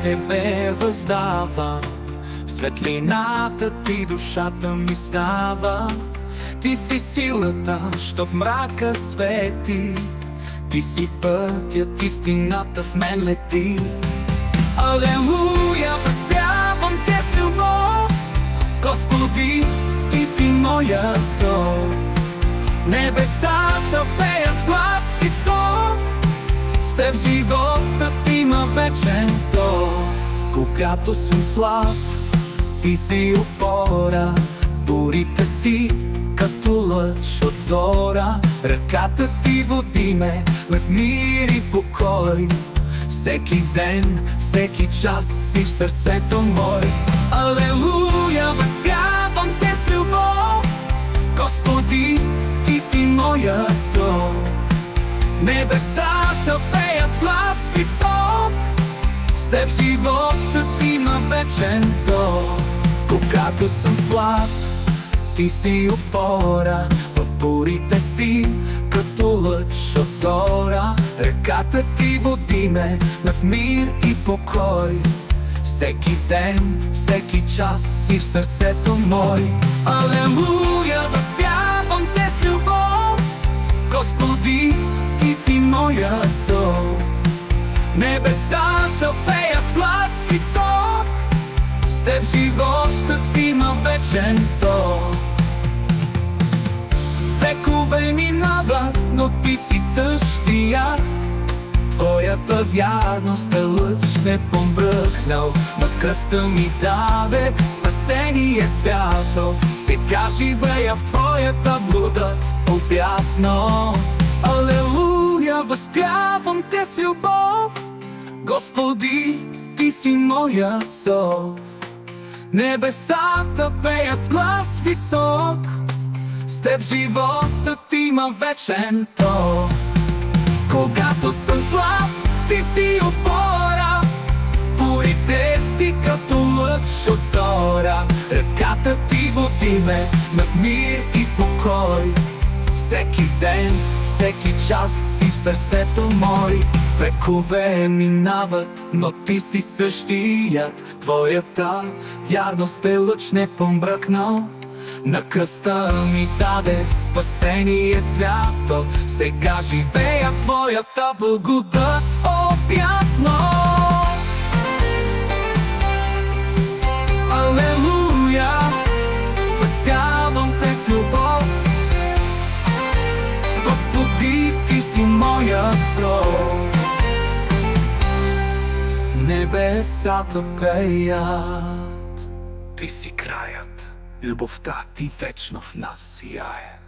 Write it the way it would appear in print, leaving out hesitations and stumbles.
Тебе въздавам, в светлината Ти душата ми става. Ти си силата, що в мрака свети, Ти си пътят, истината в мен лети. Алелуя, възпявам Те с любов, Господи, Ти си моят зов. Небесата пеят с глас висок, с Теб животът има вечен ток. Когато съм слаб, Ти си опора, в бурите си като лъч от зора. Ръката Ти води ме в мир и покой, всеки ден, всеки час си в сърцето мой. Алелуя, възпявам Те с любов, Господи, Ти си моят зов. Небесата пеят с глас висок, с Теб животът има вечен ток. Когато съм слаб, Ти си опора, в бурите си като лъч от зора. Ръката Ти води ме в мир и покой, всеки ден, всеки час си в сърцето мой. Алелуя, възпявам Те с любов, Господи, Ти си моят зов. Небесата пеят с глас висок, с Теб животът има вечен ток. Векове минават, но Ти си същият, Твоята вярност е лъч не помръкнал. На кръста ми даде спасение свято, сега живея в Твоята благодат обятно. Алелуя, възпявам Те с любов, Господи, Ти си моят зов. Небесата пеят с глас висок, с Теб животът има вечен ток. Когато съм слаб, Ти си опора, в бурите си като лъч от зора. Ръката Ти води ме в мир и покой, всеки ден, всеки час си в сърцето мой. Векове минават, но Ти си същият, Твоята вярност е лъч не помръкнал. На кръста ми даде спасение свято, сега живея в Твоята благодат обятно. Алелуя, възпявам Те с любов, Господи, Ти си моят зов. Небесата пеят, Ти си краят, любовта Ти вечно в нас сияе.